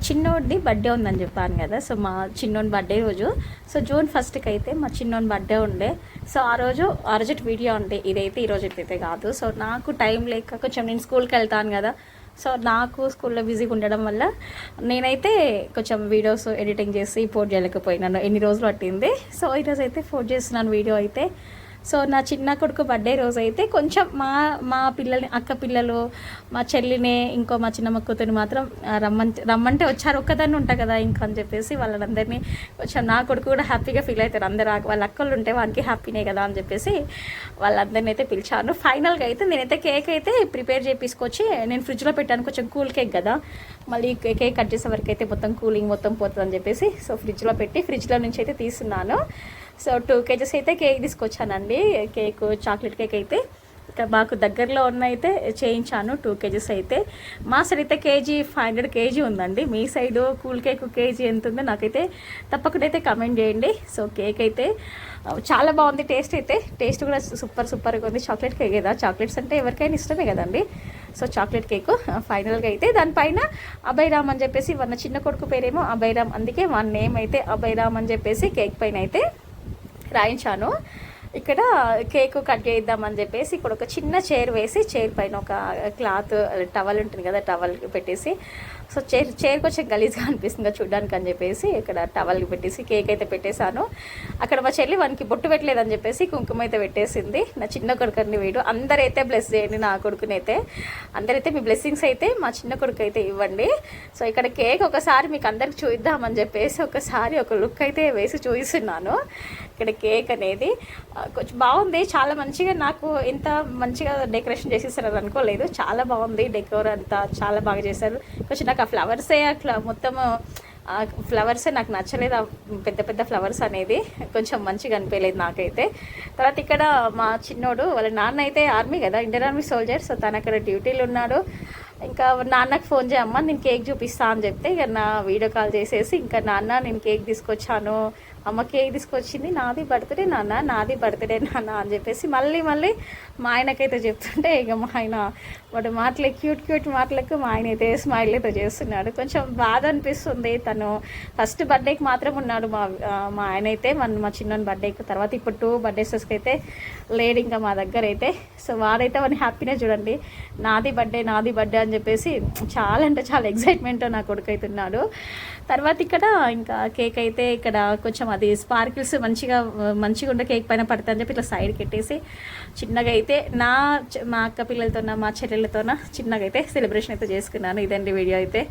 చిన్నోడిది birthday ఉందని చెప్పాను కదా. సో మా చిన్నోడి బర్త్డే రోజు, సో జూన్ 1కి అయితే మా చిన్నోడి బర్త్డే ఉండే. సో ఆ రోజు వీడియో ఉండే, ఇదైతే ఈ రోజు అయితే కాదు. సో నాకు టైం లేక కొంచెం నేను స్కూల్కి వెళ్తాను కదా. సో నాకు స్కూల్లో బిజీగా ఉండడం వల్ల నేనైతే కొంచెం వీడియోస్ ఎడిటింగ్ చేసి పోస్ట్ చేయలేకపోయినాను. ఎన్ని రోజులు పట్టింది. సో ఈరోజు అయితే పోస్ట్ చేస్తున్నాను వీడియో అయితే. సో నా చిన్న కొడుకు బర్త్డే రోజు అయితే కొంచెం మా పిల్లల్ని, అక్క పిల్లలు, మా చెల్లిని, ఇంకో మా చిన్నమ్మ కూతురిని మాత్రం రమ్మంటే వచ్చారు. ఒక్కదాన్ని ఉంటా కదా ఇంకా అని చెప్పేసి వాళ్ళందరినీ కొంచెం నా కొడుకు కూడా హ్యాపీగా ఫీల్ అవుతారు. అందరు వాళ్ళ అక్కలు ఉంటే వానికి హ్యాపీనే కదా అని చెప్పేసి వాళ్ళందరినీ అయితే పిలిచాను. ఫైనల్గా అయితే నేనైతే కేక్ అయితే ప్రిపేర్ చేపించుకొచ్చి నేను ఫ్రిడ్జ్లో పెట్టాను. కొంచెం కూల్ కేక్ కదా, మళ్ళీ కేక్ కట్ చేసే వరకు అయితే మొత్తం కూలింగ్ మొత్తం పోతుందని చెప్పేసి సో ఫ్రిడ్జ్లో పెట్టి ఫ్రిడ్జ్లో నుంచి అయితే తీస్తున్నాను. సో 2 kgs అయితే కేక్ తీసుకొచ్చానండి. కేక్ చాక్లెట్ కేక్ అయితే ఇక్కడ మాకు దగ్గరలో ఉన్న అయితే చేయించాను. 2 kgs అయితే. మా సైడ్ అయితే కేజీ 500 kg ఉందండి. మీ సైడు కూల్ కేక్ కేజీ ఎంత ఉందో నాకైతే తప్పకుండా అయితే కమెంట్ చేయండి. సో కేక్ అయితే చాలా బాగుంది. టేస్ట్ కూడా సూపర్గా ఉంది. చాక్లెట్ కేక్ కదా, చాక్లెట్స్ అంటే ఎవరికైనా ఇష్టమే కదండి. సో చాక్లెట్ కేక్ ఫైనల్గా అయితే దానిపైన అభయరామ్ అని చెప్పేసి వాళ్ళ చిన్న కొడుకు పేరేమో అభయరామ్, అందుకే వాళ్ళ నేమ్ అయితే అభయరామ్ అని చెప్పేసి కేక్ పైన అయితే రాయించాను. ఇక్కడ కేక్ కట్ చేద్దామని చెప్పేసి ఇక్కడ ఒక చిన్న చైర్ వేసి, చైర్ పైన ఒక క్లాత్ టవల్ ఉంటుంది కదా, టవల్ పెట్టేసి, సో చైర్ కొంచెం గలీజ్గా అనిపిస్తుంది చూడడానికి అని చెప్పేసి ఇక్కడ టవల్కి పెట్టేసి కేక్ అయితే పెట్టేశాను. అక్కడ మా చెల్లి వానికి బొట్టు పెట్టలేదని చెప్పేసి కుంకుమ అయితే పెట్టేసింది. నా చిన్న కొడుకుని వీడు అందరైతే బ్లెస్ చేయండి. నా కొడుకునైతే అందరైతే మీ బ్లెస్సింగ్స్ అయితే మా చిన్న కొడుకు అయితే ఇవ్వండి. సో ఇక్కడ కేక్ ఒకసారి మీకు అందరికి చూద్దామని చెప్పేసి ఒకసారి ఒక లుక్ అయితే వేసి చూపిస్తున్నాను. ఇక్కడ కేక్ అనేది కొంచెం బాగుంది, చాలా మంచిగా, నాకు ఇంత మంచిగా డెకరేషన్ చేసేసారు అనుకోలేదు. చాలా బాగుంది డెకోర్ అంతా, చాలా బాగా చేశారు. కొంచెం నాకు ఆ ఫ్లవర్సే మొత్తం ఫ్లవర్సే నాకు నచ్చలేదు. పెద్ద పెద్ద ఫ్లవర్స్ అనేది కొంచెం మంచిగా అనిపించలేదు నాకైతే. తర్వాత ఇక్కడ మా చిన్నోడు వాళ్ళ నాన్న అయితే ఆర్మీ కదా, ఇండియన్ ఆర్మీ సోల్జర్. సో తను అక్కడ డ్యూటీలు ఉన్నాడు. ఇంకా నాన్నకు ఫోన్ చేయమ్మా నేను కేక్ చూపిస్తా అని చెప్తే ఇక నా వీడియో కాల్ చేసేసి, ఇంకా నాన్న నేను కేక్ తీసుకొచ్చాను, అమ్మ కేక్ తీసుకొచ్చింది, నాది బర్త్డే నాన్న అని చెప్పేసి మళ్ళీ మా ఆయనకైతే చెప్తుంటే ఇక మా ఆయన వాడు మాటలే క్యూట్ మాటలకు మా ఆయన అయితే స్మైల్ అయితే చేస్తున్నాడు. కొంచెం బాధ అనిపిస్తుంది. తను ఫస్ట్ బర్త్డేకి మాత్రం ఉన్నాడు మా ఆయన అయితే, మా చిన్న బర్త్డేకి. తర్వాత ఇప్పుడు 2 బర్త్డేస్కి అయితే లేడు ఇంకా మా దగ్గర అయితే. సో వాడైతే వాడిని హ్యాపీనే చూడండి, నాది బర్త్డే అని చెప్పేసి చాలా అంటే చాలా ఎక్సైట్మెంట్ నా కొడుకు అవుతున్నాడు. తర్వాత ఇక్కడ ఇంకా కేక్ అయితే ఇక్కడ కొంచెం అది స్పార్కిల్స్ మంచిగా ఉండే కేక్ పైన పడతా అని చెప్పి ఇట్లా సైడ్కి పెట్టేసి చిన్నగా అయితే మా అక్క పిల్లలతోన, మా చెల్లెలతోన చిన్నగా అయితే సెలబ్రేషన్ అయితే చేసుకున్నాను. ఇదండి వీడియో అయితే.